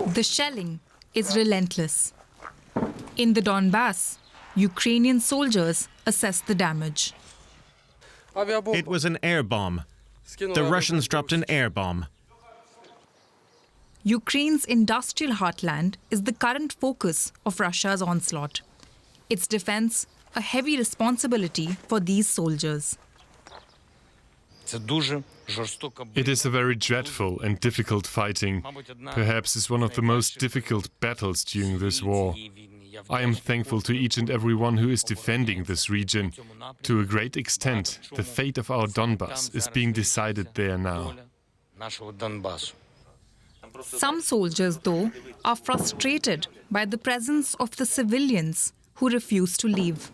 The shelling is relentless. In the Donbas, Ukrainian soldiers assess the damage. It was an air bomb. The Russians dropped an air bomb. Ukraine's industrial heartland is the current focus of Russia's onslaught. Its defense, a heavy responsibility for these soldiers. It is a very dreadful and difficult fighting. Perhaps it's one of the most difficult battles during this war. I am thankful to each and every one who is defending this region. To a great extent, the fate of our Donbas is being decided there now. Some soldiers, though, are frustrated by the presence of the civilians who refuse to leave.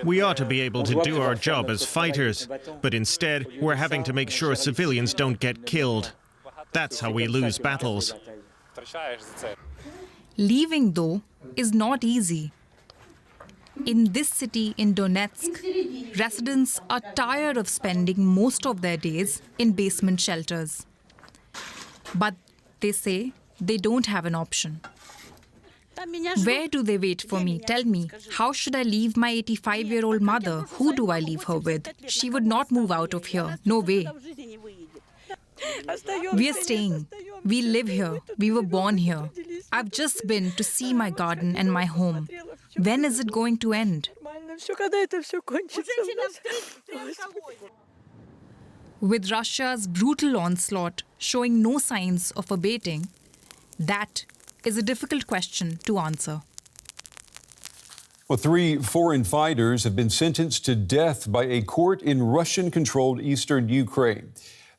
We ought to be able to do our job as fighters, but instead we're having to make sure civilians don't get killed. That's how we lose battles. Leaving, though, is not easy. In this city in Donetsk, residents are tired of spending most of their days in basement shelters. But they say they don't have an option. Where do they wait for me? Tell me, how should I leave my 85-year-old mother? Who do I leave her with? She would not move out of here. No way. We are staying. We live here. We were born here. I've just been to see my garden and my home. When is it going to end? With Russia's brutal onslaught showing no signs of abating, that is a difficult question to answer. Well, 3 foreign fighters have been sentenced to death by a court in Russian-controlled eastern Ukraine.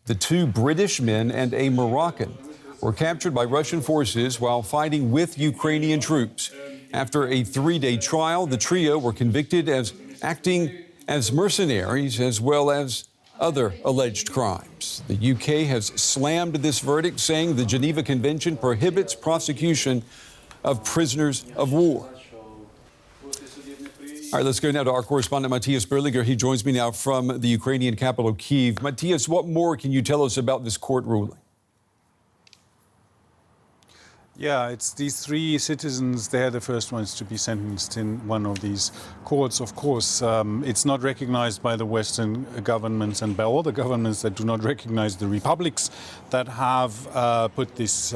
The 2 British men and a Moroccan were captured by Russian forces while fighting with Ukrainian troops. After a 3-day trial, the trio were convicted as acting as mercenaries as well as other alleged crimes. The UK has slammed this verdict, saying the Geneva Convention prohibits prosecution of prisoners of war. All right, let's go now to our correspondent, Matthias Berlinger. He joins me now from the Ukrainian capital, Kyiv. Matthias, what more can you tell us about this court ruling? Yeah, it's these 3 citizens. They're the first ones to be sentenced in one of these courts. Of course, it's not recognized by the Western governments and by all the governments that do not recognize the republics that have put this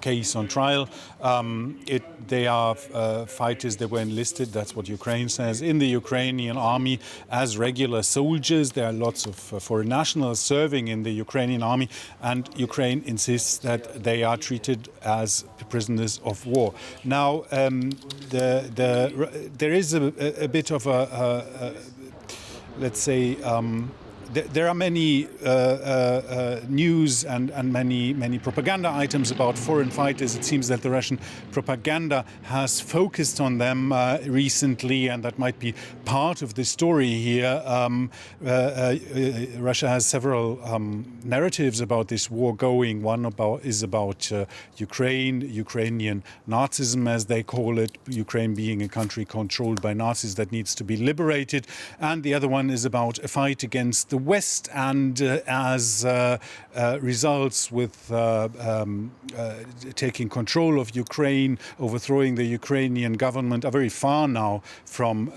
case on trial. They are fighters that were enlisted, that's what Ukraine says, in the Ukrainian army as regular soldiers. There are lots of foreign nationals serving in the Ukrainian army, and Ukraine insists that they are treated as prisoners of war. Now, there is a bit of let's say, there are many news and many propaganda items about foreign fighters. It seems that the Russian propaganda has focused on them recently, and that might be part of the story here. Russia has several narratives about this war going. One is about Ukrainian Nazism, as they call it, Ukraine being a country controlled by Nazis that needs to be liberated. And the other one is about a fight against the West, and as results with taking control of Ukraine, overthrowing the Ukrainian government, are very far now from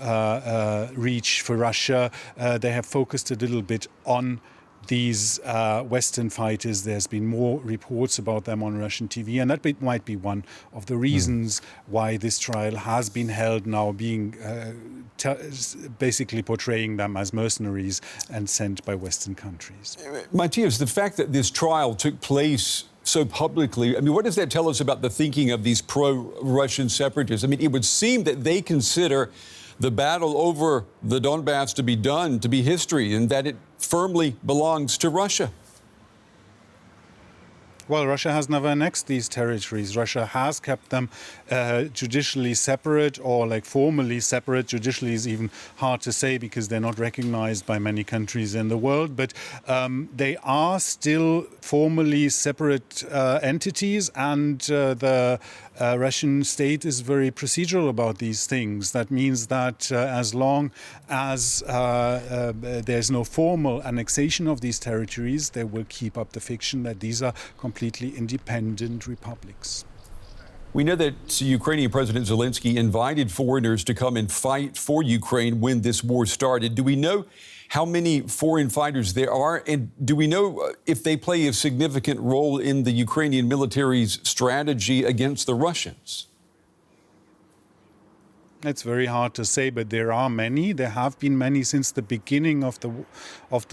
reach for Russia. They have focused a little bit on these Western fighters. There's been more reports about them on Russian TV, and that might be one of the reasons why this trial has been held now, being basically portraying them as mercenaries and sent by Western countries. Matthias, the fact that this trial took place so publicly, I mean, what does that tell us about the thinking of these pro-Russian separatists? I mean, it would seem that they consider the battle over the Donbas to be done, to be history, and that it firmly belongs to Russia. Well, Russia has never annexed these territories. Russia has kept them judicially separate or like formally separate. Judicially is even hard to say because they're not recognized by many countries in the world. But they are still formally separate entities, and the Russian state is very procedural about these things. That means that as long as there's no formal annexation of these territories, they will keep up the fiction that these are completely independent republics. We know that Ukrainian President Zelenskyy invited foreigners to come and fight for Ukraine when this war started. Do we know how many foreign fighters there are? And do we know if they play a significant role in the Ukrainian military's strategy against the Russians? It's very hard to say, but there are many. There have been many since the beginning of the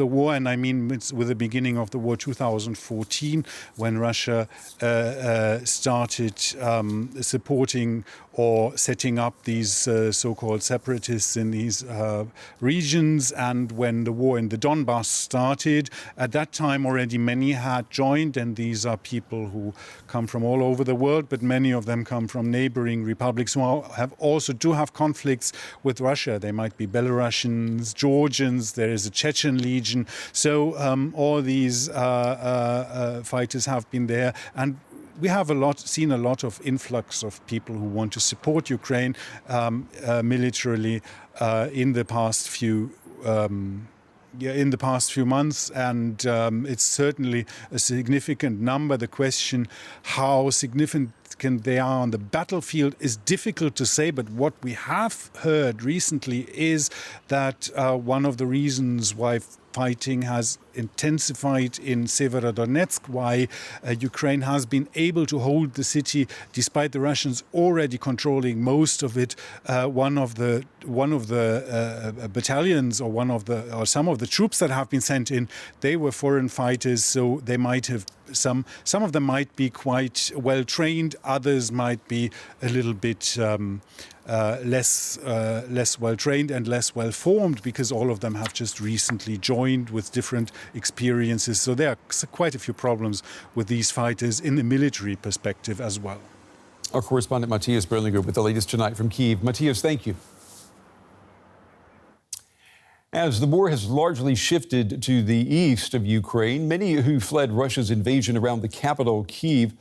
war, and I mean with the beginning of the war, 2014, when Russia started supporting or setting up these so-called separatists in these regions, and when the war in the Donbas started. At that time already many had joined, and these are people who come from all over the world, but many of them come from neighboring republics who do have conflicts with Russia. They might be Belarusians, Georgians, there is a Chechen legion. So all these fighters have been there, and we have seen a lot of influx of people who want to support Ukraine militarily in the past few months, and it's certainly a significant number. The question how significant they are on the battlefield is difficult to say, but what we have heard recently is that one of the reasons why fighting has intensified in Sievierodonetsk, why Ukraine has been able to hold the city despite the Russians already controlling most of it. One of the battalions or some of the troops that have been sent in, they were foreign fighters, so they might have some of them might be quite well trained, others might be a little bit less well trained and less well formed, because all of them have just recently joined with different experiences. So there are quite a few problems with these fighters in the military perspective as well. Our correspondent Matthias Berlinger with the latest tonight from Kyiv. Matthias, thank you. As the war has largely shifted to the east of Ukraine, many who fled Russia's invasion around the capital, Kyiv,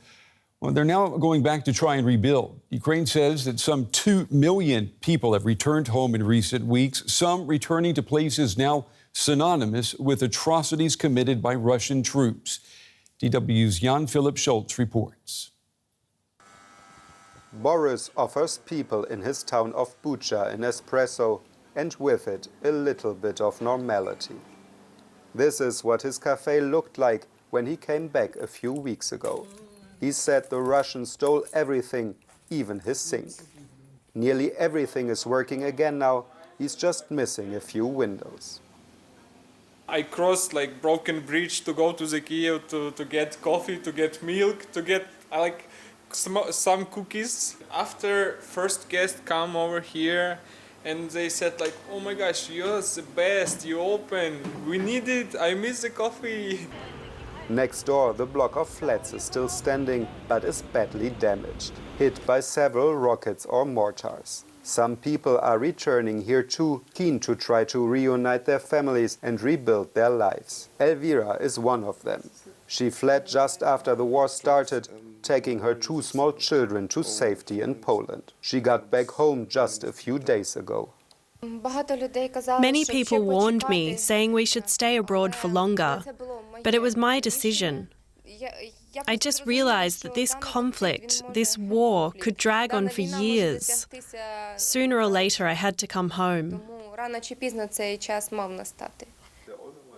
well, they're now going back to try and rebuild. Ukraine says that some 2 million people have returned home in recent weeks, some returning to places now synonymous with atrocities committed by Russian troops. DW's Jan-Philipp Schultz reports. Boris offers people in his town of Bucha an espresso, and with it a little bit of normality. This is what his cafe looked like when he came back a few weeks ago. He said the Russians stole everything, even his sink. Nearly everything is working again now. He's just missing a few windows. I crossed like broken bridge to go to the Kiev to get coffee, to get milk, to get some cookies. After first guest come over here, and they said like, oh my gosh, you're the best, you open, we need it, I miss the coffee. Next door, the block of flats is still standing, but is badly damaged, hit by several rockets or mortars. Some people are returning here too, keen to try to reunite their families and rebuild their lives. Elvira is one of them. She fled just after the war started, taking her 2 small children to safety in Poland. She got back home just a few days ago. Many people warned me, saying we should stay abroad for longer, but it was my decision. I just realized that this conflict, this war, could drag on for years. Sooner or later, I had to come home.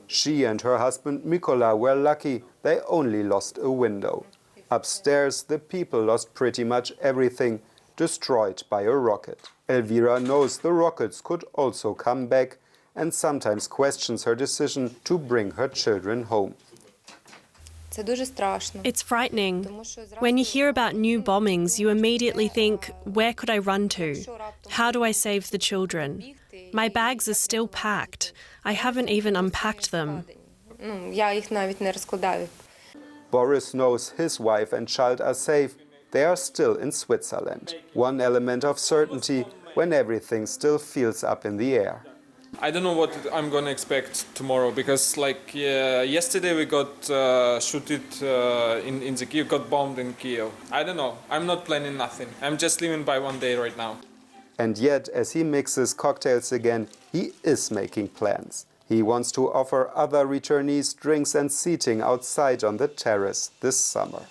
She and her husband Mykola were lucky. They only lost a window. Upstairs, the people lost pretty much everything, destroyed by a rocket. Elvira knows the rockets could also come back and sometimes questions her decision to bring her children home. It's frightening. When you hear about new bombings, you immediately think, where could I run to? How do I save the children? My bags are still packed. I haven't even unpacked them. Boris knows his wife and child are safe. They are still in Switzerland. One element of certainty when everything still feels up in the air. I don't know what I'm gonna expect tomorrow because, like, yesterday we got shooted in the Kiev, got bombed in Kiev. I don't know. I'm not planning nothing. I'm just living by one day right now. And yet, as he mixes cocktails again, he is making plans. He wants to offer other returnees drinks and seating outside on the terrace this summer.